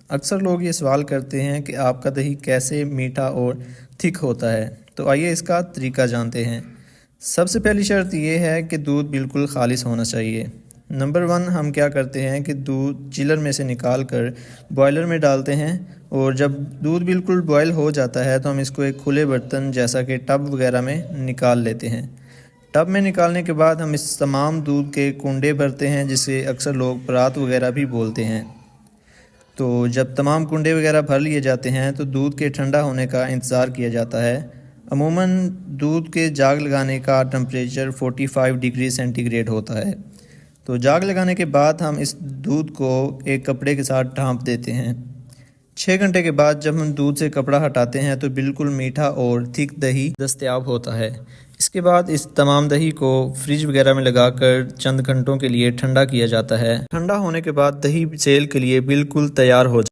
اکثر لوگ یہ سوال کرتے ہیں کہ آپ کا دہی کیسے میٹھا اور تھک ہوتا ہے، تو آئیے اس کا طریقہ جانتے ہیں۔ سب سے پہلی شرط یہ ہے کہ دودھ بالکل خالص ہونا چاہیے۔ نمبر 1 ہم کیا کرتے ہیں کہ دودھ چلر میں سے نکال کر بوائلر میں ڈالتے ہیں، اور جب دودھ بالکل بوائل ہو جاتا ہے تو ہم اس کو ایک کھلے برتن جیسا کہ ٹب وغیرہ میں نکال لیتے ہیں۔ ٹب میں نکالنے کے بعد ہم اس تمام دودھ کے کنڈے بھرتے ہیں، جسے اکثر لوگ پرات وغیرہ بھی بولتے ہیں۔ تو جب تمام کنڈے وغیرہ بھر لیے جاتے ہیں تو دودھ کے ٹھنڈا ہونے کا انتظار کیا جاتا ہے۔ عموماً دودھ کے جاگ لگانے کا ٹمپریچر 45 ڈگری سینٹی گریڈ ہوتا ہے۔ تو جاگ لگانے کے بعد ہم اس دودھ کو ایک کپڑے کے ساتھ ڈھانپ دیتے ہیں۔ 6 گھنٹے کے بعد جب ہم دودھ سے کپڑا ہٹاتے ہیں تو بالکل میٹھا اور تھک دہی دستیاب ہوتا ہے۔ اس کے بعد اس تمام دہی کو فریج وغیرہ میں لگا کر چند گھنٹوں کے لیے ٹھنڈا کیا جاتا ہے۔ ٹھنڈا ہونے کے بعد دہی سیل کے لیے بالکل تیار ہو جاتا ہے۔